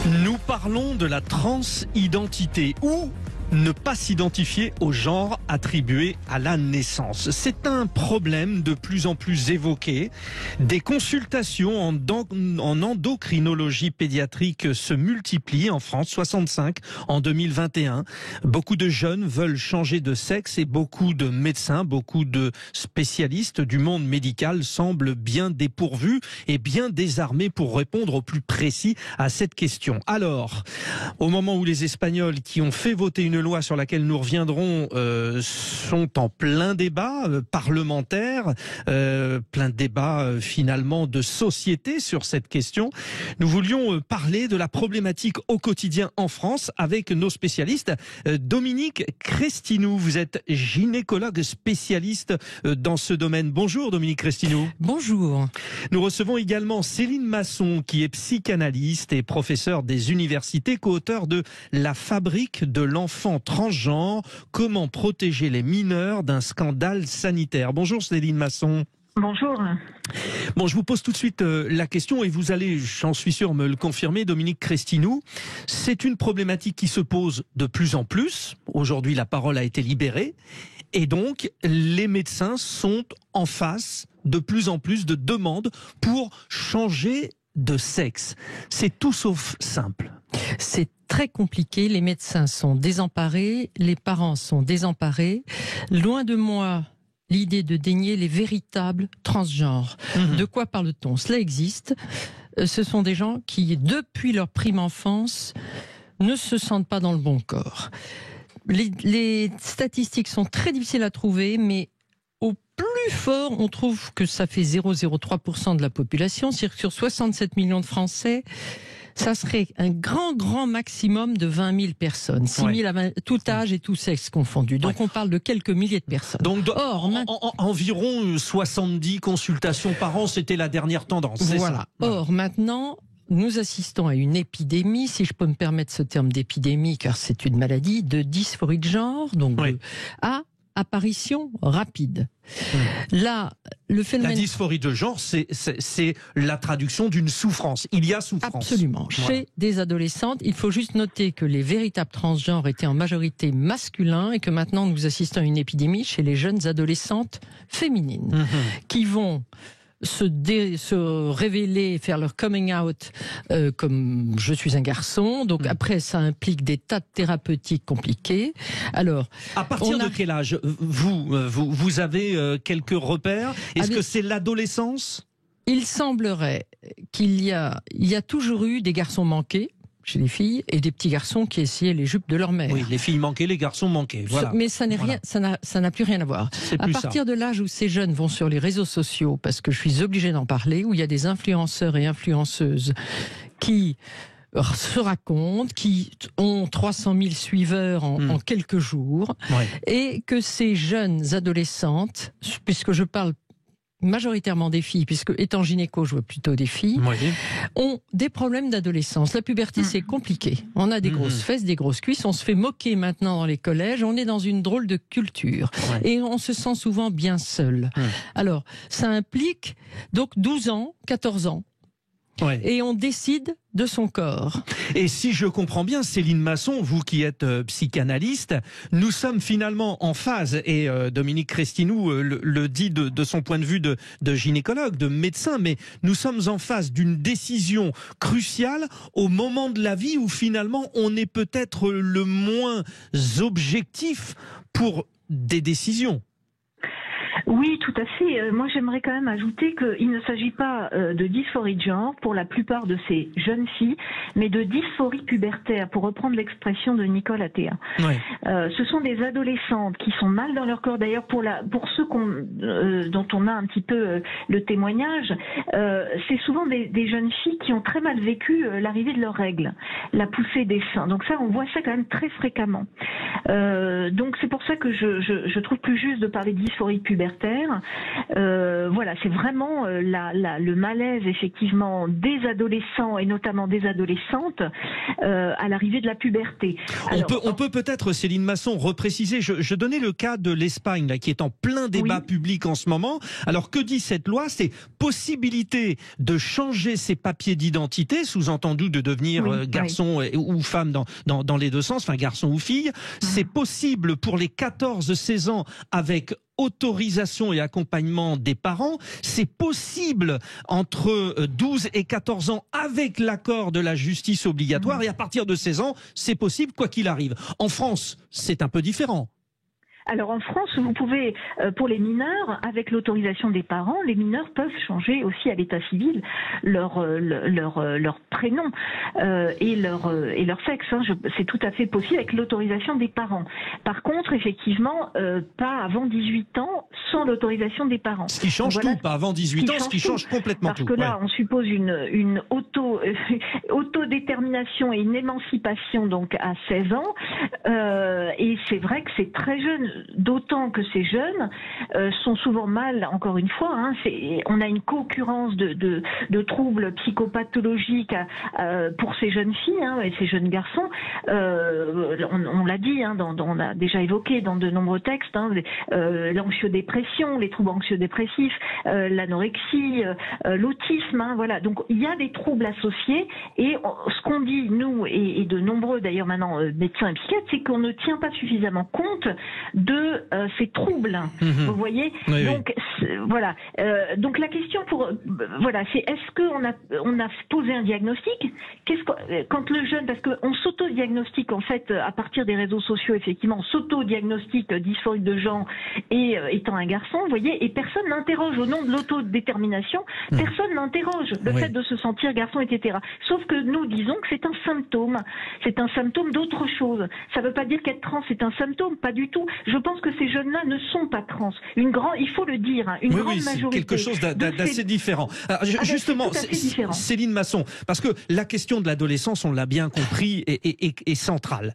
Nous parlons de la transidentité ou ne pas s'identifier au genre attribué à la naissance. C'est un problème de plus en plus évoqué. Des consultations en endocrinologie pédiatrique se multiplient en France, 65 en 2021. Beaucoup de jeunes veulent changer de sexe et beaucoup de médecins, beaucoup de spécialistes du monde médical semblent bien dépourvus et bien désarmés pour répondre au plus précis à cette question. Alors, au moment où les Espagnols qui ont fait voter une loi sur laquelle nous reviendrons sont en plein débat parlementaire, plein de débat finalement de société sur cette question. Nous voulions parler de la problématique au quotidien en France avec nos spécialistes. Dominique Crestinou, vous êtes gynécologue spécialiste dans ce domaine. Bonjour Dominique Crestinou. Bonjour. Nous recevons également Céline Masson qui est psychanalyste et professeure des universités, co-auteur de La fabrique de l'enfant transgenre, comment protéger les mineurs d'un scandale sanitaire. Bonjour Céline Masson. Bonjour. Bon, je vous pose tout de suite la question et vous allez, j'en suis sûr, me le confirmer, Dominique Crestinou. C'est une problématique qui se pose de plus en plus. Aujourd'hui, la parole a été libérée et donc les médecins sont en face de plus en plus de demandes pour changer de sexe. C'est tout sauf simple. C'est très compliqué, les médecins sont désemparés, les parents sont désemparés. Loin de moi l'idée de dénier les véritables transgenres. De quoi parle-t-on? Cela existe. Ce sont des gens qui, depuis leur prime enfance, ne se sentent pas dans le bon corps. Les statistiques sont très difficiles à trouver, mais au plus fort, on trouve que ça fait 0,03% de la population. C'est-à-dire que sur 67 millions de Français, ça serait un grand maximum de 20 000 personnes. 6 000 à tout âge et tout sexe confondu. Donc on parle de quelques milliers de personnes. Donc environ 70 consultations par an, c'était la dernière tendance. Voilà. Or maintenant, nous assistons à une épidémie, si je peux me permettre ce terme d'épidémie, car c'est une maladie, de dysphorie de genre, donc à apparition rapide. Là, le phénomène... La dysphorie de genre, c'est la traduction d'une souffrance. Il y a souffrance. Absolument. Chez des adolescentes, il faut juste noter que les véritables transgenres étaient en majorité masculins et que maintenant nous assistons à une épidémie chez les jeunes adolescentes féminines qui vont se révéler, faire leur coming out comme je suis un garçon. Donc après, ça implique des tas de thérapeutiques compliquées. Alors, à partir de quel âge vous avez quelques repères? Est-ce que c'est l'adolescence? Il semblerait qu'il y a toujours eu des garçons manqués chez les filles et des petits garçons qui essayaient les jupes de leur mère. Oui, les filles manquaient, les garçons manquaient. Voilà. Mais ça n'est rien, ça n'a plus rien à voir. À partir de l'âge où ces jeunes vont sur les réseaux sociaux, parce que je suis obligée d'en parler, où il y a des influenceurs et influenceuses qui se racontent, qui ont 300 000 suiveurs en quelques jours, et que ces jeunes adolescentes, puisque je parle majoritairement des filles, puisque étant gynéco, je vois plutôt des filles, ont des problèmes d'adolescence. La puberté, c'est compliqué. On a des grosses fesses, des grosses cuisses, on se fait moquer maintenant dans les collèges, on est dans une drôle de culture. Et on se sent souvent bien seul. Alors, ça implique donc 12 ans, 14 ans. Et on décide de son corps. Et si je comprends bien, Céline Masson, vous qui êtes psychanalyste, nous sommes finalement en phase, et Dominique Crestinou le dit de son point de vue de gynécologue, de médecin, mais nous sommes en phase d'une décision cruciale au moment de la vie où finalement on est peut-être le moins objectif pour des décisions. Oui, tout à fait. Moi, j'aimerais quand même ajouter qu'il ne s'agit pas de dysphorie de genre pour la plupart de ces jeunes filles, mais de dysphorie pubertaire, pour reprendre l'expression de Nicole Athéa. Ce sont des adolescentes qui sont mal dans leur corps. D'ailleurs, pour ceux dont on a un petit peu le témoignage, c'est souvent des jeunes filles qui ont très mal vécu l'arrivée de leurs règles, la poussée des seins. Donc ça, on voit ça quand même très fréquemment. Donc c'est pour ça que je trouve plus juste de parler de dysphorie pubertaire. pubertaire. Voilà, c'est vraiment le malaise effectivement des adolescents et notamment des adolescentes à l'arrivée de la puberté. Alors, on peut peut-être, Céline Masson, repréciser. Je donnais le cas de l'Espagne là, qui est en plein débat public en ce moment. Alors que dit cette loi? C'est possibilité de changer ses papiers d'identité, sous-entendu de devenir garçon ou femme dans les deux sens, enfin garçon ou fille. C'est possible pour les 14-16 ans avec autorisation et accompagnement des parents. C'est possible entre 12 et 14 ans avec l'accord de la justice obligatoire et à partir de 16 ans, c'est possible quoi qu'il arrive. En France, c'est un peu différent. Alors en France, vous pouvez, pour les mineurs, avec l'autorisation des parents, les mineurs peuvent changer aussi à l'état civil leur prénom et leur sexe. Hein. C'est tout à fait possible avec l'autorisation des parents. Par contre, effectivement, pas avant 18 ans, sans l'autorisation des parents. Ce qui change tout, pas avant 18 ans, ce qui change complètement tout. Parce que là, on suppose une autodétermination et une émancipation donc à 16 ans. Et c'est vrai que c'est très jeune. D'autant que ces jeunes sont souvent mal, encore une fois, hein, on a une concurrence de troubles psychopathologiques pour ces jeunes filles et ces jeunes garçons. On l'a dit, hein, on a déjà évoqué dans de nombreux textes, hein, l'anxiodépression, les troubles anxiodépressifs, l'anorexie, l'autisme. Hein, voilà. Donc il y a des troubles associés et ce qu'on dit, nous, et de nombreux d'ailleurs maintenant médecins et psychiatres, c'est qu'on ne tient pas suffisamment compte de ces troubles. Vous voyez. Donc voilà. Donc la question c'est est-ce qu'on a posé un diagnostic? Quand le jeune, parce qu'on s'auto-diagnostique en fait à partir des réseaux sociaux, effectivement, on s'auto-diagnostique dysphorie de genre et étant un garçon, vous voyez, et personne n'interroge au nom de l'autodétermination, personne n'interroge le fait de se sentir garçon, etc. Sauf que nous disons que c'est un symptôme d'autre chose. Ça ne veut pas dire qu'être trans c'est un symptôme, pas du tout. Je pense que ces jeunes-là ne sont pas trans. Il faut le dire, hein, une grande majorité. Quelque chose d'assez différent. Alors, justement, Céline Masson, parce que la question de l'adolescence, on l'a bien compris, est centrale.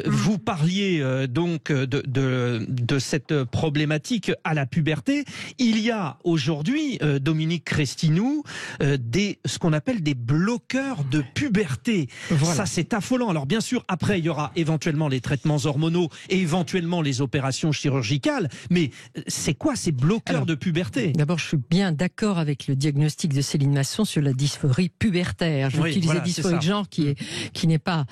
Vous parliez donc de cette problématique à la puberté. Il y a aujourd'hui, Dominique Crestinou, ce qu'on appelle des bloqueurs de puberté. Voilà. Ça, c'est affolant. Alors bien sûr, après, il y aura éventuellement les traitements hormonaux et éventuellement les opérations chirurgicales, mais c'est quoi ces bloqueurs de puberté? D'abord, je suis bien d'accord avec le diagnostic de Céline Masson sur la dysphorie pubertaire. Je utilisais dysphorie de genre qui n'est pas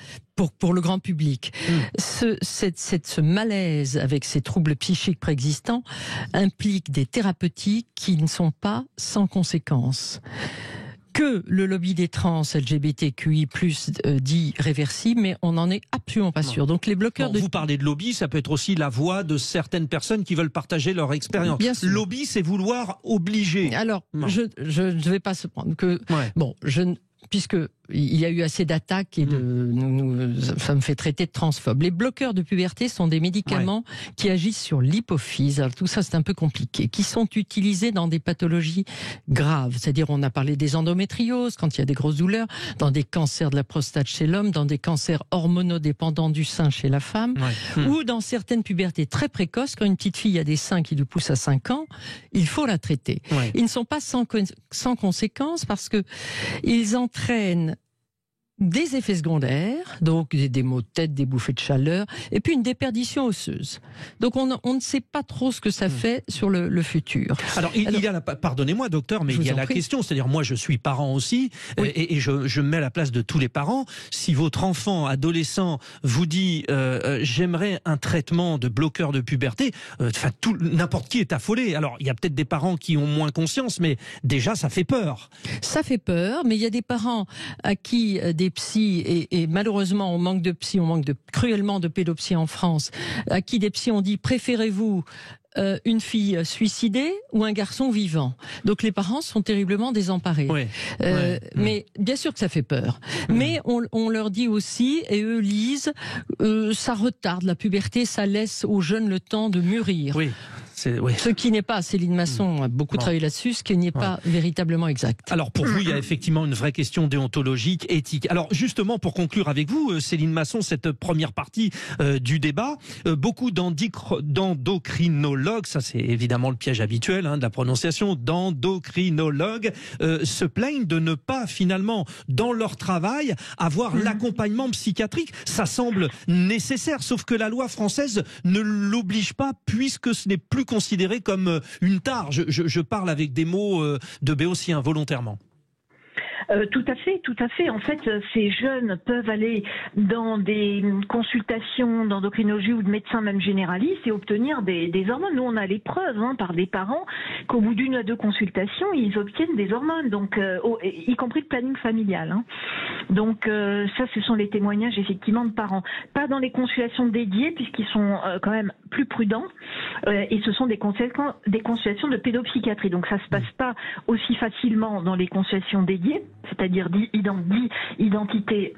pour le grand public. Ce malaise avec ces troubles psychiques préexistants implique des thérapeutiques qui ne sont pas sans conséquences. Que le lobby des trans LGBTQI+ dit réversible, mais on n'en est absolument pas sûr. Donc les bloqueurs vous parlez de lobby, ça peut être aussi la voix de certaines personnes qui veulent partager leur expérience. Lobby, c'est vouloir obliger. Alors, je ne vais pas se prendre que... Puisque il y a eu assez d'attaques et ça me fait traiter de transphobe. Les bloqueurs de puberté sont des médicaments qui agissent sur l'hypophyse. Alors, tout ça, c'est un peu compliqué. Qui sont utilisés dans des pathologies graves. C'est-à-dire, on a parlé des endométrioses, quand il y a des grosses douleurs, dans des cancers de la prostate chez l'homme, dans des cancers hormonodépendants du sein chez la femme, ou dans certaines pubertés très précoces, quand une petite fille a des seins qui lui poussent à 5 ans, il faut la traiter. Ils ne sont pas sans conséquences parce que ils entraînent des effets secondaires, donc des maux de tête, des bouffées de chaleur, et puis une déperdition osseuse. Donc on ne sait pas trop ce que ça fait sur le futur. Alors il y a pardonnez-moi docteur, mais il y a la question, c'est-à-dire moi je suis parent aussi, et je me mets à la place de tous les parents. Si votre enfant adolescent vous dit j'aimerais un traitement de bloqueur de puberté, n'importe qui est affolé. Alors il y a peut-être des parents qui ont moins conscience, mais déjà ça fait peur. Ça fait peur, mais il y a des parents à qui des psys, et malheureusement on manque cruellement de pédopsies en France, à qui des psys ont dit préférez-vous une fille suicidée ou un garçon vivant. Donc les parents sont terriblement désemparés. Mais bien sûr que ça fait peur. Mais on leur dit aussi, et eux lisent, ça retarde la puberté, ça laisse aux jeunes le temps de mûrir. Ce qui n'est pas, Céline Masson a beaucoup travaillé là-dessus, ce qui n'est pas véritablement exact. Alors pour vous, il y a effectivement une vraie question déontologique, éthique. Alors justement, pour conclure avec vous, Céline Masson, cette première partie du débat, beaucoup d'endocrinologues, ça c'est évidemment le piège habituel de la prononciation, d'endocrinologues, se plaignent de ne pas finalement, dans leur travail, avoir l'accompagnement psychiatrique. Ça semble nécessaire, sauf que la loi française ne l'oblige pas, puisque ce n'est plus considéré comme une tare. Je parle avec des mots de béotien, volontairement. Tout à fait. En fait, ces jeunes peuvent aller dans des consultations d'endocrinologie ou de médecins même généralistes et obtenir des hormones. Nous, on a les preuves par des parents qu'au bout d'une à deux consultations, ils obtiennent des hormones, donc y compris le planning familial. Donc ça, ce sont les témoignages effectivement de parents. Pas dans les consultations dédiées puisqu'ils sont quand même plus prudents et ce sont des consultations de pédopsychiatrie. Donc ça se passe pas aussi facilement dans les consultations dédiées, c'est-à-dire d'identité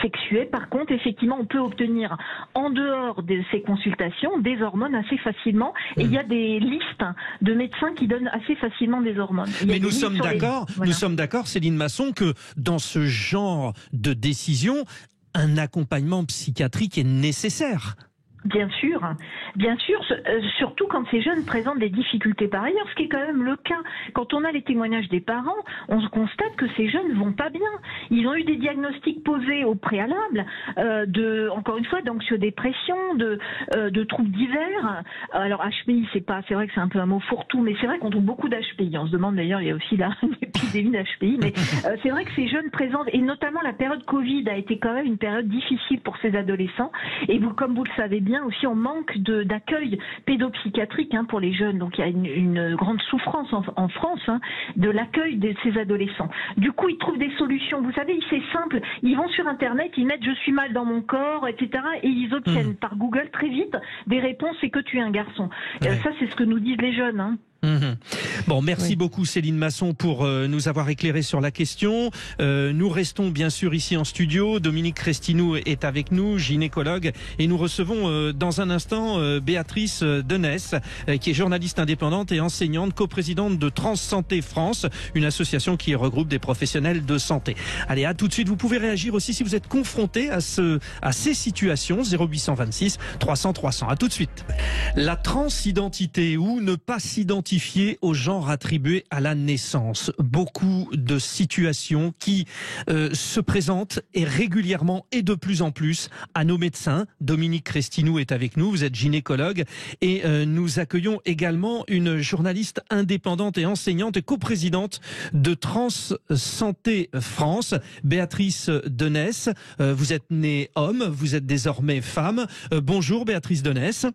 sexuée. Par contre, effectivement, on peut obtenir en dehors de ces consultations des hormones assez facilement. Et il y a des listes de médecins qui donnent assez facilement des hormones. Mais nous sommes d'accord, Céline Masson, que dans ce genre de décision, un accompagnement psychiatrique est nécessaire. Bien sûr, surtout quand ces jeunes présentent des difficultés par ailleurs, ce qui est quand même le cas. Quand on a les témoignages des parents, on constate que ces jeunes vont pas bien. Ils ont eu des diagnostics posés au préalable, encore une fois, d'anxio-dépression, de troubles divers. Alors HPI, c'est vrai que c'est un peu un mot fourre-tout, mais c'est vrai qu'on trouve beaucoup d'HPI. On se demande d'ailleurs, il y a aussi là une épidémie d'HPI, mais c'est vrai que ces jeunes présentent, et notamment la période Covid a été quand même une période difficile pour ces adolescents. Et comme vous le savez bien aussi, on manque d'accueil pédopsychiatrique pour les jeunes. Donc il y a une grande souffrance en France de l'accueil de ces adolescents. Du coup, ils trouvent des solutions. Vous savez, c'est simple. Ils vont sur Internet, ils mettent « je suis mal dans mon corps », etc. Et ils obtiennent par Google très vite des réponses « c'est que tu es un garçon ». Ça, c'est ce que nous disent les jeunes. Bon, merci beaucoup Céline Masson pour nous avoir éclairé sur la question. Nous restons bien sûr ici en studio. Dominique Crestinou est avec nous, gynécologue, et nous recevons dans un instant Béatrice Denès, qui est journaliste indépendante et enseignante, coprésidente de Transsanté France, une association qui regroupe des professionnels de santé. Allez, à tout de suite. Vous pouvez réagir aussi si vous êtes confronté à ces situations. 0826 300 300. À tout de suite. La transidentité ou ne pas s'identifier au genre attribué à la naissance. Beaucoup de situations qui se présentent et régulièrement et de plus en plus à nos médecins. Dominique Crestinou est avec nous, vous êtes gynécologue et nous accueillons également une journaliste indépendante et enseignante et coprésidente de Transsanté France, Béatrice Denès. Vous êtes née homme, vous êtes désormais femme. Bonjour Béatrice Denès.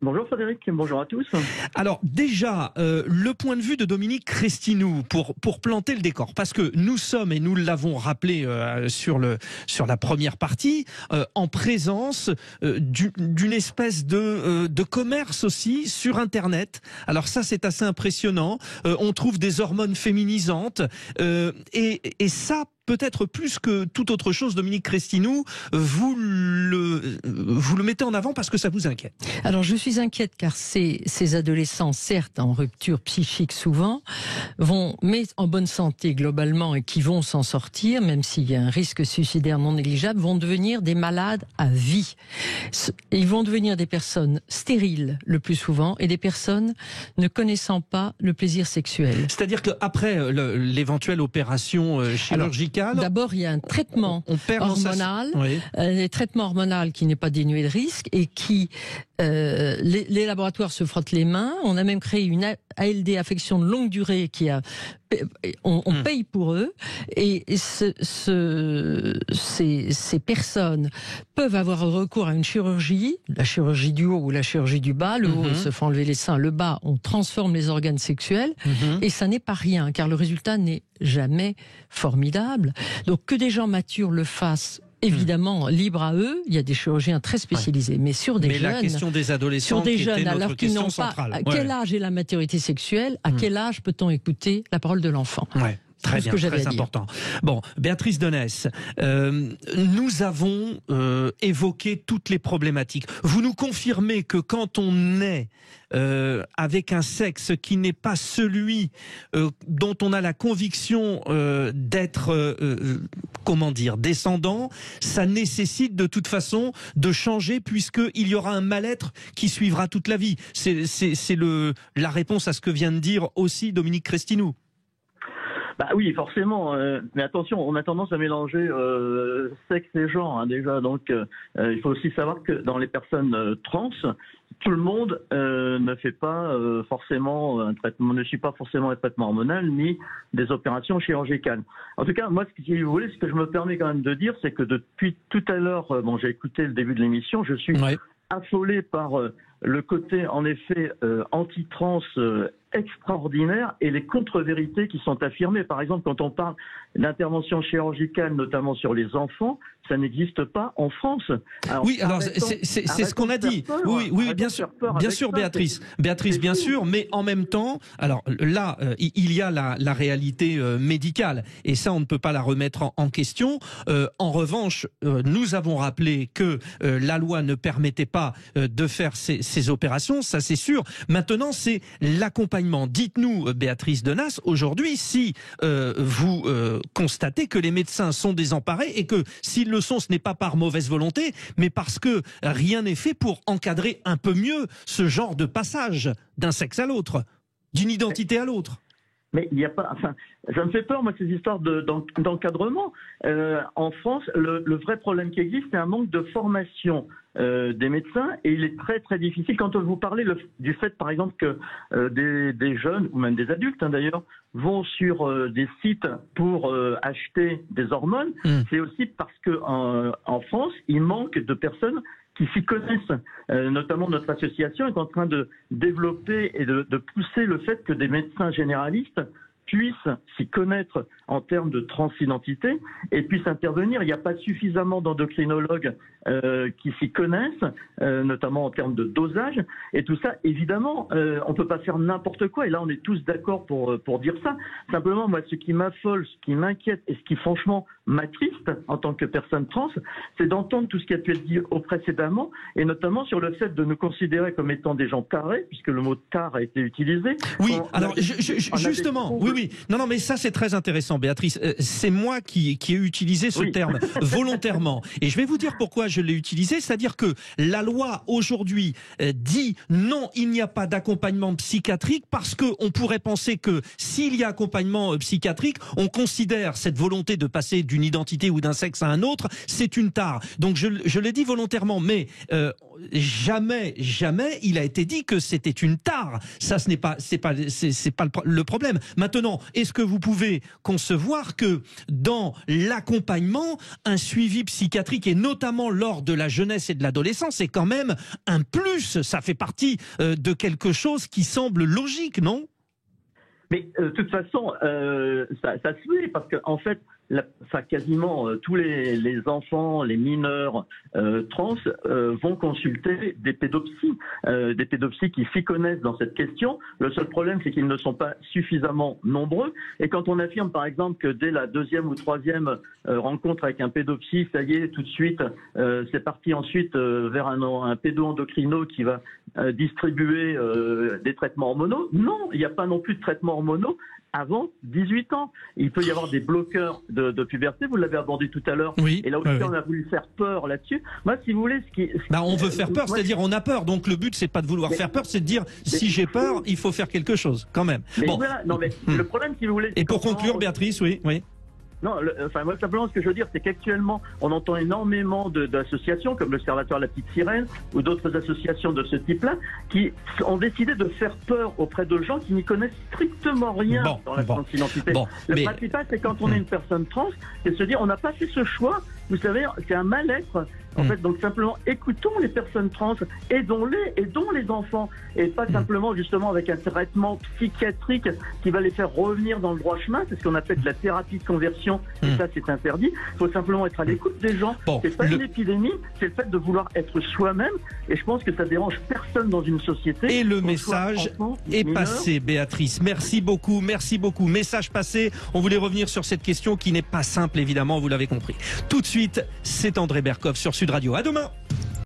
Bonjour Frédéric, bonjour à tous. Alors déjà, le point de vue de Dominique Crestinou pour planter le décor, parce que nous sommes, et nous l'avons rappelé sur la première partie, en présence d'une espèce de commerce aussi sur Internet. Alors ça, c'est assez impressionnant. On trouve des hormones féminisantes et ça, peut-être plus que toute autre chose, Dominique Crestinou, vous le mettez en avant parce que ça vous inquiète. Alors je suis inquiète car ces adolescents, certes en rupture psychique souvent, mais en bonne santé globalement et qui vont s'en sortir, même s'il y a un risque suicidaire non négligeable, vont devenir des malades à vie. Ils vont devenir des personnes stériles le plus souvent et des personnes ne connaissant pas le plaisir sexuel. C'est-à-dire qu'après l'éventuelle opération chirurgicale, d'abord, il y a un traitement hormonal, un traitement hormonal qui n'est pas dénué de risque et qui, les laboratoires se frottent les mains. On a même créé une ALD, affection de longue durée, on paye pour eux. Et ces personnes peuvent avoir recours à une chirurgie, la chirurgie du haut ou la chirurgie du bas. Le haut, ils se font enlever les seins. Le bas, on transforme les organes sexuels. Et ça n'est pas rien, car le résultat n'est jamais formidable. Donc que des gens matures le fassent, évidemment, libre à eux, il y a des chirurgiens très spécialisés, mais sur des jeunes, la question des adolescents, alors qu'ils n'ont pas, à quel âge est la maturité sexuelle, à quel âge peut-on écouter la parole de l'enfant? Très bien, très important. Bon, Béatrice Donès, nous avons évoqué toutes les problématiques. Vous nous confirmez que quand on est avec un sexe qui n'est pas celui dont on a la conviction d'être, descendant, ça nécessite de toute façon de changer puisqu'il y aura un mal-être qui suivra toute la vie. C'est la réponse à ce que vient de dire aussi Dominique Crestinou. Bah oui, forcément. Mais attention, on a tendance à mélanger sexe et genre déjà. Donc, il faut aussi savoir que dans les personnes trans, tout le monde ne fait pas forcément un traitement, ne suit pas forcément un traitement hormonal ni des opérations chirurgicales. En tout cas, moi, si vous voulez, ce que je me permets quand même de dire, c'est que depuis tout à l'heure, j'ai écouté le début de l'émission, je suis affolé par le côté, en effet, anti-trans extraordinaire et les contre-vérités qui sont affirmées. Par exemple, quand on parle d'intervention chirurgicale, notamment sur les enfants, ça n'existe pas en France. Alors, oui, alors c'est ce qu'on a dit. Oui, bien sûr, Béatrice, bien sûr, mais en même temps, alors là, il y a la réalité médicale et ça, on ne peut pas la remettre en question. En revanche, nous avons rappelé que la loi ne permettait pas de faire ces opérations, ça c'est sûr. Maintenant, c'est l'accompagnement. Dites-nous, Béatrice Donès, aujourd'hui, si vous constatez que les médecins sont désemparés et que s'ils le sont, ce n'est pas par mauvaise volonté, mais parce que rien n'est fait pour encadrer un peu mieux ce genre de passage d'un sexe à l'autre, d'une identité à l'autre. Mais il n'y a pas, enfin, ça me fait peur, moi, ces histoires d'encadrement. En France, le vrai problème qui existe, c'est un manque de formation des médecins, et il est très très difficile. Quand vous parlez du fait, par exemple, que des jeunes, ou même des adultes d'ailleurs, vont sur des sites pour acheter des hormones, c'est aussi parce que en France, il manque de personnes qui s'y connaissent. Notamment notre association est en train de développer et de pousser le fait que des médecins généralistes puissent s'y connaître en termes de transidentité et puissent intervenir. Il n'y a pas suffisamment d'endocrinologues qui s'y connaissent, notamment en termes de dosage. Et tout ça, évidemment, on ne peut pas faire n'importe quoi. Et là, on est tous d'accord pour dire ça. Simplement, moi, ce qui m'affole, ce qui m'inquiète et ce qui, franchement, m'attriste en tant que personne trans, c'est d'entendre tout ce qui a pu être dit précédemment, et notamment sur le fait de nous considérer comme étant des gens tarés, puisque le mot tare a été utilisé. Oui, alors justement, oui. Non, mais ça c'est très intéressant, Béatrice. C'est moi qui ai utilisé ce terme volontairement. Et je vais vous dire pourquoi je l'ai utilisé. C'est-à-dire que la loi aujourd'hui dit non, il n'y a pas d'accompagnement psychiatrique parce que on pourrait penser que s'il y a accompagnement psychiatrique, on considère cette volonté de passer d'une identité ou d'un sexe à un autre, c'est une tare. Donc je l'ai dit volontairement, mais jamais il a été dit que c'était une tare. Ça, c'est pas le problème. Maintenant, est-ce que vous pouvez concevoir que dans l'accompagnement, un suivi psychiatrique, et notamment lors de la jeunesse et de l'adolescence, c'est quand même un plus, ça fait partie de quelque chose qui semble logique, non ? Mais de toute façon, ça se fait, parce qu'en fait, quasiment tous les enfants, les mineurs trans vont consulter des pédopsies qui s'y connaissent dans cette question. Le seul problème, c'est qu'ils ne sont pas suffisamment nombreux. Et quand on affirme, par exemple, que dès la deuxième ou troisième rencontre avec un pédopsie, ça y est, tout de suite, c'est parti ensuite vers un pédo-endocrino qui va distribuer des traitements hormonaux. Non, il n'y a pas non plus de traitements hormonaux avant 18 ans. Il peut y avoir des bloqueurs de puberté, vous l'avez abordé tout à l'heure. Oui, et là aussi, on a voulu faire peur là-dessus. Moi, si vous voulez, on veut faire peur, c'est-à-dire on a peur. Donc le but, c'est pas de vouloir faire peur, c'est de dire si j'ai peur, il faut faire quelque chose, quand même. Mais voilà, le problème, si vous voulez... Et pour conclure, Béatrice, oui. Non, moi simplement ce que je veux dire, c'est qu'actuellement, on entend énormément d'associations comme l'Observatoire La Petite Sirène ou d'autres associations de ce type-là qui ont décidé de faire peur auprès de gens qui n'y connaissent strictement rien dans la transidentité. Le principal, c'est quand on est une personne trans, c'est de se dire on n'a pas fait ce choix vous savez, c'est un mal-être. En fait, donc simplement écoutons les personnes trans, aidons-les, aidons les enfants, et pas simplement justement avec un traitement psychiatrique qui va les faire revenir dans le droit chemin, c'est ce qu'on appelle de la thérapie de conversion, et ça c'est interdit. Il faut simplement être à l'écoute des gens. C'est pas une épidémie, c'est le fait de vouloir être soi-même, et je pense que ça dérange personne dans une société. Et le message est passé, Béatrice. Merci beaucoup, merci beaucoup. Message passé. On voulait revenir sur cette question qui n'est pas simple, évidemment, vous l'avez compris. Tout de suite, c'est André Berkoff sur Sud Radio. À demain.